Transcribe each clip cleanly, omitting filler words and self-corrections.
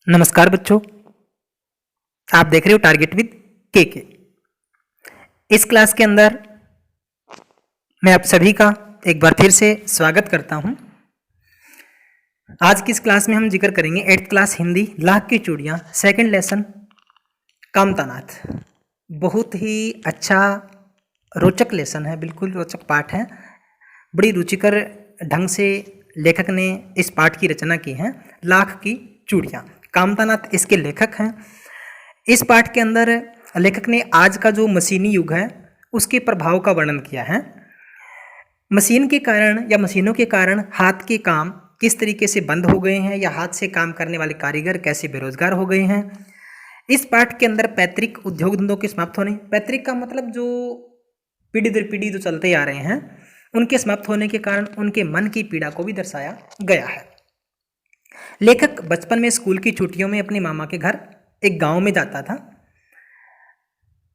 नमस्कार बच्चों, आप देख रहे हो टारगेट विद के। इस क्लास के अंदर मैं आप सभी का एक बार फिर से स्वागत करता हूं। आज की इस क्लास में हम जिक्र करेंगे 8th क्लास हिंदी लाख की चूड़ियां सेकंड लेसन कामतानाथ। बहुत ही अच्छा रोचक लेसन है, बिल्कुल रोचक पाठ है। बड़ी रुचिकर ढंग से लेखक ने इस पाठ की रचना की है। लाख की चूड़ियां, कामतानाथ इसके लेखक हैं। इस पाठ के अंदर लेखक ने आज का जो मशीनी युग है उसके प्रभाव का वर्णन किया है। मशीन के कारण या मशीनों के कारण हाथ के काम किस तरीके से बंद हो गए हैं या हाथ से काम करने वाले कारीगर कैसे बेरोजगार हो गए हैं। इस पाठ के अंदर पैतृक उद्योग धंधों के समाप्त होने, पैतृक का मतलब जो पीढ़ी दर पीढ़ी जो चलते आ रहे हैं उनके समाप्त होने के कारण उनके मन की पीड़ा को भी दर्शाया गया है। लेखक बचपन में स्कूल की छुट्टियों में अपने मामा के घर एक गांव में जाता था।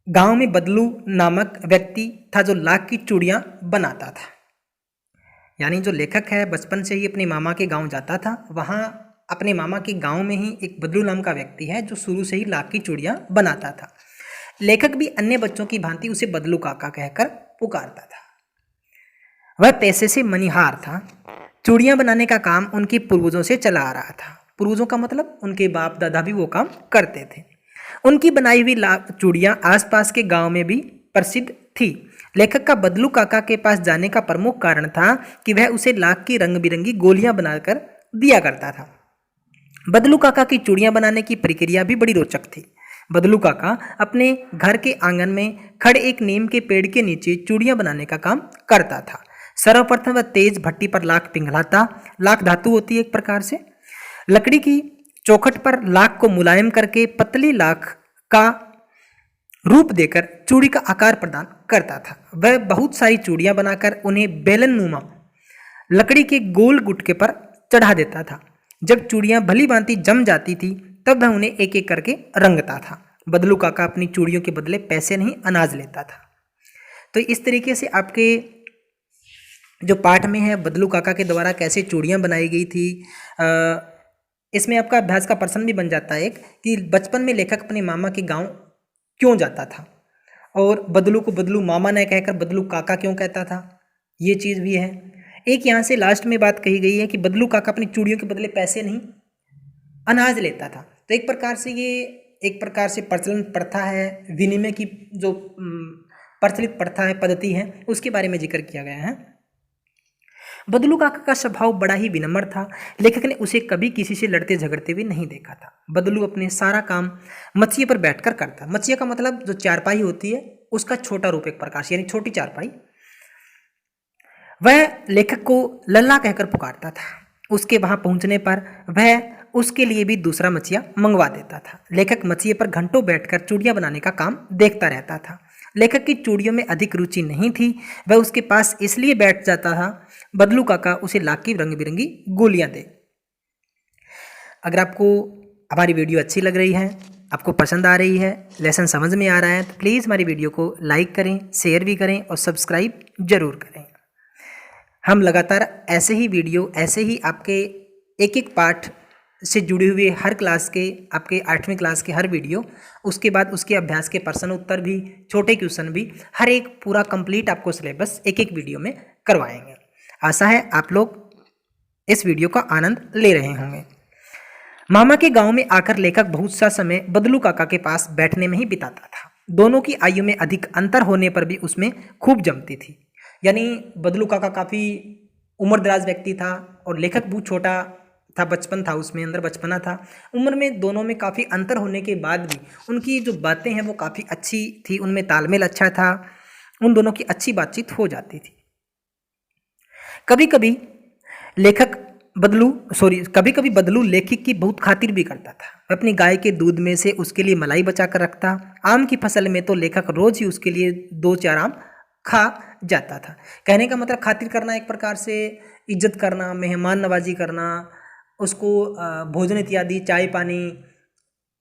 गांव में बदलू नामक व्यक्ति था जो लाख की चूड़ियां बनाता था। यानी जो लेखक है बचपन से ही अपने मामा के गांव जाता था। वहां अपने मामा के गांव में ही एक बदलू नाम का व्यक्ति है जो शुरू से ही लाख की चूड़ियां बनाता था। लेखक भी अन्य बच्चों की भांति उसे बदलू काका कहकर पुकारता था। वह पैसे से मनीहार था। चूड़ियां बनाने का काम उनके पूर्वजों से चला आ रहा था। पूर्वजों का मतलब उनके बाप दादा भी वो काम करते थे। उनकी बनाई हुई चूड़ियां आसपास के गांव में भी प्रसिद्ध थी। लेखक का बदलू काका के पास जाने का प्रमुख कारण था कि वह उसे लाख की रंग बिरंगी गोलियां बनाकर दिया करता था। बदलू काका की चूड़ियां बनाने की प्रक्रिया भी बड़ी रोचक थी। बदलू काका अपने घर के आंगन में खड़े एक नीम के पेड़ के नीचे चूड़ियां बनाने का काम करता था। सर्वप्रथम वह तेज भट्टी पर लाख पिघलाता। लाख धातु होती है एक प्रकार से। लकड़ी की चौखट पर लाख को मुलायम करके पतली लाख का रूप देकर चूड़ी का आकार प्रदान करता था। वह बहुत सारी चूड़ियां बनाकर उन्हें बेलन नुमा लकड़ी के गोल गुटके पर चढ़ा देता था। जब चूड़ियां भली भांति जम जाती थी तब वह उन्हें एक एक करके रंगता था। बदलू काका अपनी चूड़ियों के बदले पैसे नहीं अनाज लेता था। तो इस तरीके से आपके जो पाठ में है बदलू काका के द्वारा कैसे चूड़ियां बनाई गई थी, इसमें आपका अभ्यास का प्रश्न भी बन जाता है एक कि बचपन में लेखक अपने मामा के गांव क्यों जाता था और बदलू को बदलू मामा न कहकर बदलू काका क्यों कहता था, ये चीज़ भी है। एक यहाँ से लास्ट में बात कही गई है कि बदलू काका अपनी चूड़ियों के बदले पैसे नहीं अनाज लेता था। तो एक प्रकार से ये एक प्रकार से प्रचलन प्रथा है, विनिमय की जो प्रचलित प्रथा है, पद्धति है, उसके बारे में जिक्र किया गया है। बदलू काका का स्वभाव बड़ा ही विनम्र था। लेखक ने उसे कभी किसी से लड़ते झगड़ते हुए नहीं देखा था। बदलू अपने सारा काम मचिए पर बैठकर करता। मचिया का मतलब जो चारपाई होती है उसका छोटा रूप एक प्रकार से, यानी छोटी चारपाई। वह लेखक को लल्ला कहकर पुकारता था। उसके वहां पहुंचने पर वह उसके लिए भी दूसरा मचिया मंगवा देता था। लेखक मचिए पर घंटों बैठकर चूड़ियां बनाने का काम देखता रहता था। लेखक की चूड़ियों में अधिक रुचि नहीं थी। वह उसके पास इसलिए बैठ जाता था बदलू काका उसे लाख की रंग बिरंगी गोलियां दे। अगर आपको हमारी वीडियो अच्छी लग रही है, आपको पसंद आ रही है, लेसन समझ में आ रहा है, तो प्लीज़ हमारी वीडियो को लाइक करें, शेयर भी करें और सब्सक्राइब जरूर करें। हम लगातार ऐसे ही वीडियो, ऐसे ही आपके एक एक पाठ से जुड़े हुए हर क्लास के, आपके 8वीं क्लास के हर वीडियो, उसके बाद उसके अभ्यास के प्रश्न उत्तर भी, छोटे क्वेश्चन भी, हर एक पूरा कंप्लीट आपको सिलेबस एक एक वीडियो में करवाएंगे। आशा है आप लोग इस वीडियो का आनंद ले रहे होंगे। मामा के गांव में आकर लेखक बहुत सा समय बदलू काका के पास बैठने में ही बिताता था। दोनों की आयु में अधिक अंतर होने पर भी उसमें खूब जमती थी। यानी बदलू काका काफ़ी उम्रदराज व्यक्ति था और लेखक बहुत छोटा था, बचपन था, उसमें अंदर बचपना था। उम्र में दोनों में काफ़ी अंतर होने के बाद भी उनकी जो बातें हैं वो काफ़ी अच्छी थी, उनमें तालमेल अच्छा था, उन दोनों की अच्छी बातचीत हो जाती थी। कभी कभी बदलू लेखक की बहुत खातिर भी करता था। वह अपनी गाय के दूध में से उसके लिए मलाई बचा कर रखता। आम की फसल में तो लेखक रोज ही उसके लिए 2-4 आम खा जाता था। कहने का मतलब खातिर करना एक प्रकार से इज्जत करना, मेहमान नवाजी करना, उसको भोजन इत्यादि, चाय पानी,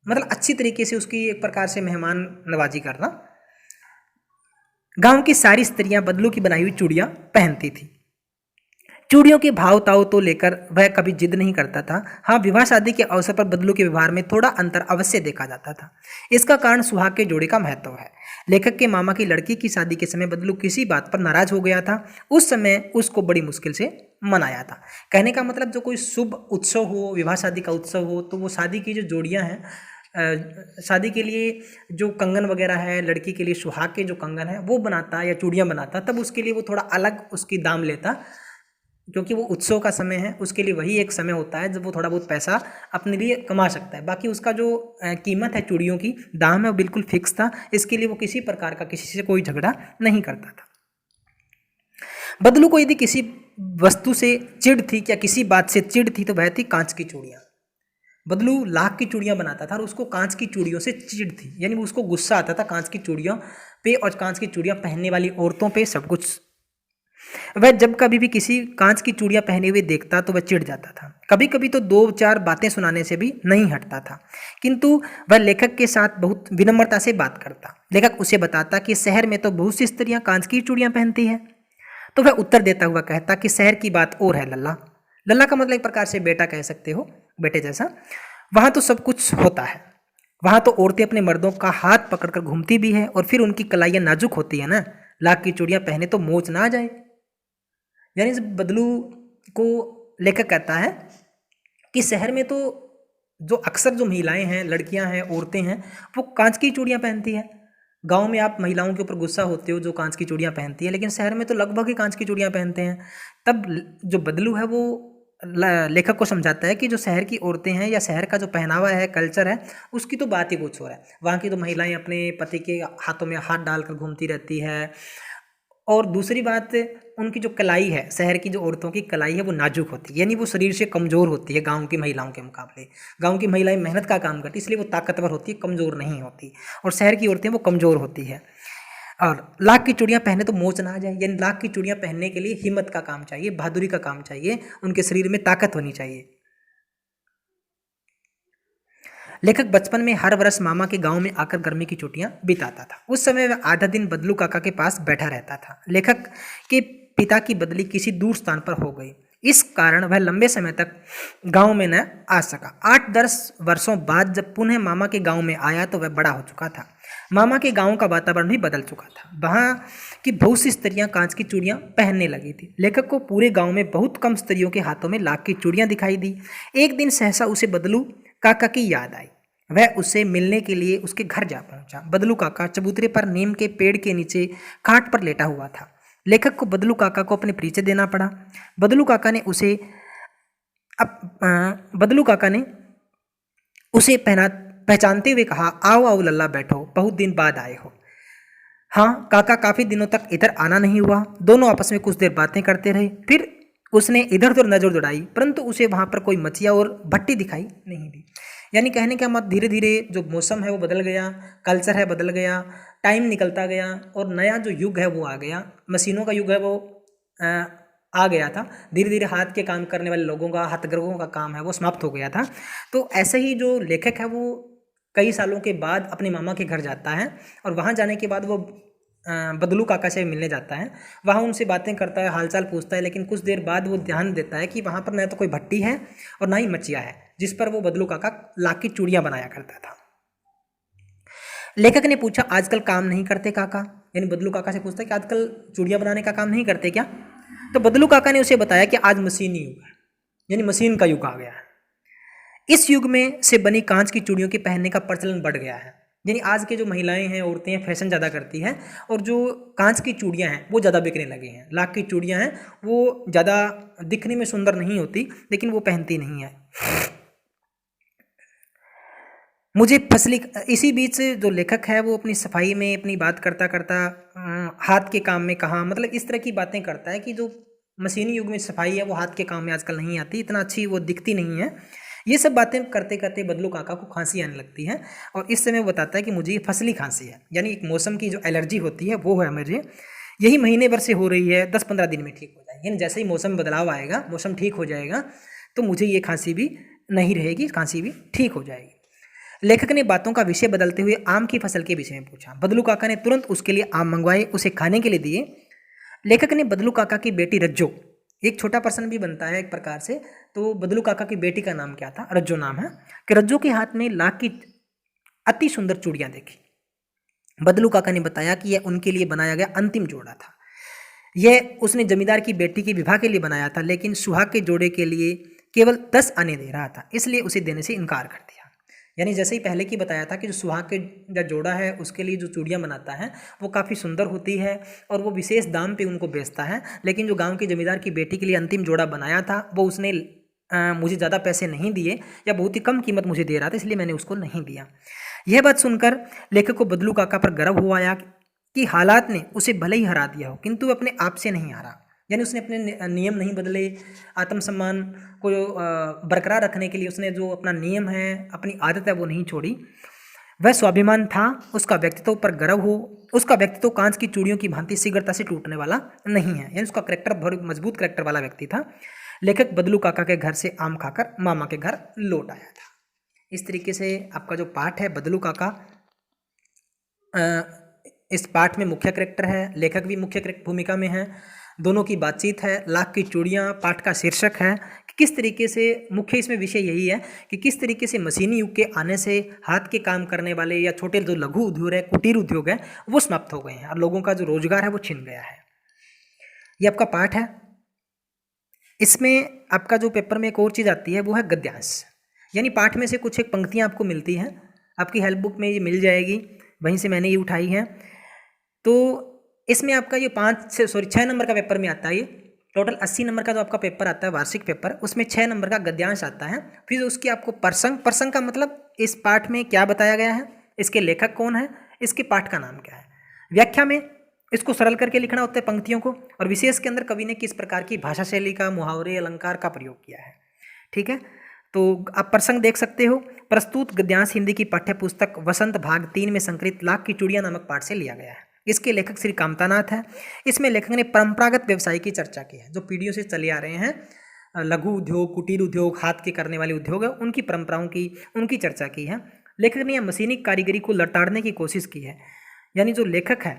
मतलब अच्छी तरीके से उसकी एक प्रकार से मेहमान नवाजी करना। गांव की सारी स्त्रियां बदलू की बनाई हुई चूड़ियां पहनती थी। चूड़ियों के भाव ताव तो लेकर वह कभी जिद नहीं करता था। हाँ, विवाह शादी के अवसर पर बदलू के व्यवहार में थोड़ा अंतर अवश्य देखा जाता था। इसका कारण सुहाग के जोड़े का महत्व है। लेखक के मामा की लड़की की शादी के समय बदलू किसी बात पर नाराज हो गया था। उस समय उसको बड़ी मुश्किल से मनाया था। कहने का मतलब, जो कोई शुभ उत्सव हो, विवाह शादी का उत्सव हो, तो वो शादी की जो जोड़ियाँ हैं, शादी के लिए जो कंगन वगैरह है, लड़की के लिए सुहाग के जो कंगन है वो बनाता या चूड़ियाँ बनाता, तब उसके लिए वो थोड़ा अलग उसकी दाम लेता, क्योंकि वो उत्सव का समय है। उसके लिए वही एक समय होता है जब वो थोड़ा बहुत पैसा अपने लिए कमा सकता है। बाकी उसका जो कीमत है, चूड़ियों की दाम है, वो बिल्कुल फिक्स था। इसके लिए वो किसी प्रकार का किसी से कोई झगड़ा नहीं करता था। बदलू को यदि किसी वस्तु से चिढ़ थी या किसी बात से चिढ़ थी तो वह थी कांच की चूड़ियाँ। बदलू लाख की चूड़ियाँ बनाता था और उसको कांच की चूड़ियों से चिढ़ थी, यानी उसको गुस्सा आता था कांच की चूड़ियों पे और कांच की चूड़ियाँ पहनने वाली औरतों पे, सब कुछ। वह जब कभी भी किसी कांच की चूड़ियाँ पहने हुए देखता तो वह चिढ़ जाता था। कभी कभी तो दो चार बातें सुनाने से भी नहीं हटता था, किंतु वह लेखक के साथ बहुत विनम्रता से बात करता। लेखक उसे बताता कि शहर में तो बहुत सी स्त्रियाँ कांच की चूड़ियाँ पहनती है, तो वह उत्तर देता हुआ कहता कि शहर की बात और है लल्ला। लल्ला का मतलब एक प्रकार से बेटा कह सकते हो, बेटे जैसा। वहाँ तो सब कुछ होता है। वहाँ तो औरतें अपने मर्दों का हाथ पकड़कर घूमती भी है और फिर उनकी कलाइयाँ नाजुक होती है ना। लाख की चूड़ियाँ पहने तो मोच ना आ जाए। यानी जब बदलू को लेखक कहता है कि शहर में तो जो अक्सर जो महिलाएं हैं, लड़कियां हैं, औरतें हैं, वो कांच की चूड़ियाँ पहनती हैं। गांव में आप महिलाओं के ऊपर गुस्सा होते हो जो कांच की चूड़ियाँ पहनती है, लेकिन शहर में तो लगभग ही कांच की चूड़ियाँ पहनते हैं। तब जो बदलू है वो लेखक को समझाता है कि जो शहर की औरतें हैं या शहर का जो पहनावा है, कल्चर है, उसकी तो बात ही कुछ और है। वहाँ की तो महिलाएं अपने पति के हाथों में हाथ डालकर घूमती रहती है। और दूसरी बात, उनकी जो कलाई है, शहर की जो औरतों की कलाई है वो नाजुक होती है, यानी वो शरीर से कमज़ोर होती है गांव की महिलाओं के मुकाबले। गांव की महिलाएं मेहनत का काम करती है, इसलिए वो ताकतवर होती है, कमज़ोर नहीं होती। और शहर की औरतें वो कमज़ोर होती है। और लाख की चूड़ियाँ पहने तो मोच ना आ जाए, यानी लाख की चूड़ियाँ पहनने के लिए हिम्मत का काम चाहिए, बहादुरी का काम चाहिए, उनके शरीर में ताकत होनी चाहिए। लेखक बचपन में हर वर्ष मामा के गांव में आकर गर्मी की छुट्टियां बिताता था। उस समय वह आधा दिन बदलू काका के पास बैठा रहता था। लेखक के पिता की बदली किसी दूर स्थान पर हो गई, इस कारण वह लंबे समय तक गांव में न आ सका। 8-10 वर्षों बाद जब पुनः मामा के गांव में आया तो वह बड़ा हो चुका था। मामा के गांव का वातावरण भी बदल चुका था। वहाँ की बहुत सी स्त्रियां कांच की चूड़ियां पहनने लगी थी। लेखक को पूरे गांव में बहुत कम स्त्रियों के हाथों में लाख की चूड़ियां दिखाई दी। एक दिन सहसा उसे बदलू काका की याद आई। वह उससे मिलने के लिए उसके घर जा पहुंचा। बदलू काका चबूतरे पर नीम के पेड़ के नीचे खाट पर लेटा हुआ था। लेखक को बदलू काका को अपने परिचय देना पड़ा। बदलू काका ने उसे पहचानते हुए कहा, आओ आओ लल्ला, बैठो, बहुत दिन बाद आए हो। हाँ काका, काफी दिनों तक इधर आना नहीं हुआ। दोनों आपस में कुछ देर बातें करते रहे। फिर उसने इधर उधर नजर दौड़ाई, परंतु उसे वहां पर कोई मचिया और भट्टी दिखाई नहीं दी। यानी कहने का मत, धीरे धीरे जो मौसम है वो बदल गया, कल्चर है बदल गया, टाइम निकलता गया और नया जो युग है वो आ गया, मशीनों का युग है वो आ गया था। धीरे धीरे हाथ के काम करने वाले लोगों का, हथकरघों का काम है वो समाप्त हो गया था। तो ऐसे ही जो लेखक है वो कई सालों के बाद अपने मामा के घर जाता है और वहाँ जाने के बाद वो बदलू काका से मिलने जाता है। वहाँ उनसे बातें करता है, हालचाल पूछता है, लेकिन कुछ देर बाद वो ध्यान देता है कि वहाँ पर न तो कोई भट्टी है और ना ही मचिया है जिस पर वो बदलू काका लाख की चूड़ियाँ बनाया करता था। लेखक ने पूछा, आजकल काम नहीं करते काका? यानी बदलू काका से पूछता है कि आजकल चूड़ियाँ बनाने का काम नहीं करते क्या? तो बदलू काका ने उसे बताया कि आज मशीनी युग है, यानी मशीन का युग आ गया है। इस युग में से बनी कांच की चूड़ियों के पहनने का प्रचलन बढ़ गया है। यानी आज के जो महिलाएं हैं, औरतें हैं, फैशन ज़्यादा करती हैं और जो कांच की चूड़ियाँ हैं वो ज़्यादा बिकने लगे हैं। लाख की चूड़ियाँ हैं वो ज़्यादा दिखने में सुंदर नहीं होती, लेकिन वो पहनती नहीं है। मुझे फसली, इसी बीच जो लेखक है वो अपनी सफाई में अपनी बात करता करता हाथ के काम में कहा, मतलब इस तरह की बातें करता है कि जो मशीनी युग में सफाई है वो हाथ के काम में आजकल नहीं आती, इतना अच्छी वो दिखती नहीं है। ये सब बातें करते करते बदलू काका को खांसी आने लगती है और इस समय वो बताता है कि मुझे ये फसली खांसी है, यानी एक मौसम की जो एलर्जी होती है वो है मुझे, यही महीने भर से हो रही है, 10-15 दिन में ठीक हो जाएगी। यानी जैसे ही मौसम बदलाव आएगा, मौसम ठीक हो जाएगा तो मुझे ये खांसी भी नहीं रहेगी, खांसी भी ठीक हो जाएगी। लेखक ने बातों का विषय बदलते हुए आम की फसल के विषय में पूछा। बदलू काका ने तुरंत उसके लिए आम मंगवाए, उसे खाने के लिए दिए। लेखक ने बदलू काका की बेटी रज्जो, एक छोटा पर्सन भी बनता है एक प्रकार से। तो बदलू काका की बेटी का नाम क्या था? रज्जो नाम है। कि रज्जो के हाथ में लाख की अति सुंदर चूड़ियां देखी। बदलू काका ने बताया कि यह उनके लिए बनाया गया अंतिम जोड़ा था। यह उसने जमींदार की बेटी के विवाह के लिए बनाया था, लेकिन सुहाग के जोड़े के लिए केवल 10 आने दे रहा था, इसलिए उसे देने से इनकार कर दिया। यानी जैसे ही पहले की बताया था कि जो सुहाग के जो जोड़ा है उसके लिए जो चूड़ियाँ बनाता है वो काफ़ी सुंदर होती है और वो विशेष दाम पे उनको बेचता है, लेकिन जो गांव के जमींदार की बेटी के लिए अंतिम जोड़ा बनाया था वो उसने मुझे ज़्यादा पैसे नहीं दिए या बहुत ही कम कीमत मुझे दे रहा था, इसलिए मैंने उसको नहीं दिया। यह बात सुनकर लेखक को बदलू काका पर गर्व हुआ आया कि हालात ने उसे भले ही हरा दिया हो, किंतु अपने आप से नहीं हारा। यानी उसने अपने नियम नहीं बदले, आत्मसम्मान को बरकरार रखने के लिए उसने जो अपना नियम है, अपनी आदत है, वो नहीं छोड़ी। वह स्वाभिमान था, उसका व्यक्तित्व पर गर्व हो, उसका व्यक्तित्व कांच की चूड़ियों की भांति शीघ्रता से टूटने वाला नहीं है। यानी उसका करेक्टर बहुत मजबूत करेक्टर वाला व्यक्ति था। लेखक बदलू काका के घर से आम खाकर मामा के घर लौट आया था। इस तरीके से आपका जो पाठ है बदलू काका, इस पाठ में मुख्य करेक्टर है, लेखक भी मुख्य भूमिका में है, दोनों की बातचीत है। लाख की चूड़ियाँ पाठ का शीर्षक है कि किस तरीके से मुख्य इसमें विषय यही है कि किस तरीके से मशीनी युग के आने से हाथ के काम करने वाले या छोटे जो लघु उद्योग है, कुटीर उद्योग है, वो समाप्त हो गए हैं और लोगों का जो रोजगार है वो छिन गया है। ये आपका पाठ है। इसमें आपका जो पेपर में एक और चीज़ आती है वो है गद्यांश। यानी पाठ में से कुछ एक पंक्तियाँ आपको मिलती हैं, आपकी हेल्प बुक में ये मिल जाएगी, वहीं से मैंने ये उठाई है। तो इसमें आपका ये 6 नंबर का पेपर में आता है। ये टोटल 80 नंबर का जो आपका पेपर आता है वार्षिक पेपर, उसमें 6 नंबर का गद्यांश आता है। फिर उसकी आपको प्रसंग का मतलब इस पाठ में क्या बताया गया है, इसके लेखक कौन है, इसके पाठ का नाम क्या है। व्याख्या में इसको सरल करके लिखना होता है पंक्तियों को, और विशेष के अंदर कवि ने किस प्रकार की भाषा शैली का, मुहावरे, अलंकार का प्रयोग किया है। ठीक है, तो आप प्रसंग देख सकते हो। प्रस्तुत गद्यांश हिंदी की पाठ्य पुस्तक वसंत भाग 3 में संकलित लाख की चूड़ियाँ नामक पाठ से लिया गया है। इसके लेखक श्री कामतानाथ है। इसमें लेखक ने परंपरागत व्यवसाय की चर्चा की है, जो पीढ़ियों से चले आ रहे हैं, लघु उद्योग, कुटीर उद्योग, हाथ के करने वाले उद्योग है, उनकी परंपराओं की, उनकी चर्चा की है। लेखक ने यह मशीनी कारीगरी को लताड़ने की कोशिश की है। यानी जो लेखक है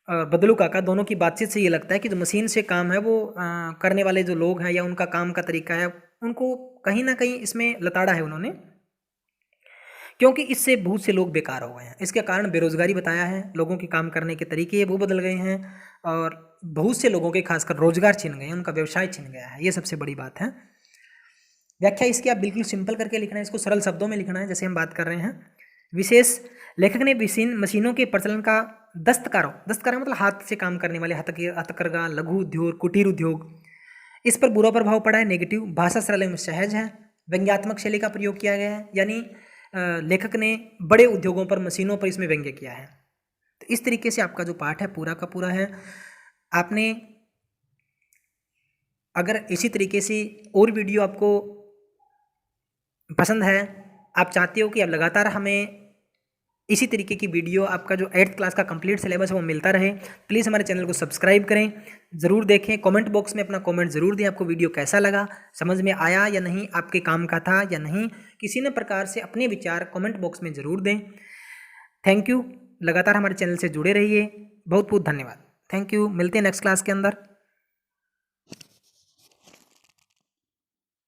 बदलू काका, दोनों की बातचीत से ये लगता है कि जो मशीन से काम है वो करने वाले जो लोग हैं या उनका काम का तरीका है, उनको कहीं ना कहीं इसमें लताड़ा है उन्होंने, क्योंकि इससे बहुत से लोग बेकार हो गए हैं। इसके कारण बेरोजगारी बताया है, लोगों के काम करने के तरीके वो बदल गए हैं और बहुत से लोगों के खासकर रोजगार छिन गए हैं, उनका व्यवसाय छिन गया है। ये सबसे बड़ी बात है। व्याख्या इसकी आप बिल्कुल सिंपल करके लिखना है, इसको सरल शब्दों में लिखना है जैसे हम बात कर रहे हैं। विशेष लेखक ने मशीनों के प्रचलन का दस्तकारों मतलब हाथ से काम करने वाले, हथकरघा, लघु उद्योग, कुटीर उद्योग, इस पर बुरा प्रभाव पड़ा है, नेगेटिव। भाषा सरल एवं सहज है, व्यंग्यात्मक शैली का प्रयोग किया गया है। यानी लेखक ने बड़े उद्योगों पर, मशीनों पर इसमें व्यंग्य किया है। तो इस तरीके से आपका जो पाठ है पूरा का पूरा है। आपने अगर इसी तरीके से और वीडियो आपको पसंद है, आप चाहते हो कि अब लगातार हमें इसी तरीके की वीडियो, आपका जो 8th क्लास का कंप्लीट सिलेबस है वो मिलता रहे, प्लीज़ हमारे चैनल को सब्सक्राइब करें, ज़रूर देखें, कमेंट बॉक्स में अपना कमेंट ज़रूर दें, आपको वीडियो कैसा लगा, समझ में आया या नहीं, आपके काम का था या नहीं, किसी न प्रकार से अपने विचार कमेंट बॉक्स में ज़रूर दें। थैंक यू, लगातार हमारे चैनल से जुड़े रहिए। बहुत बहुत धन्यवाद। थैंक यू, मिलते हैं नेक्स्ट क्लास के अंदर।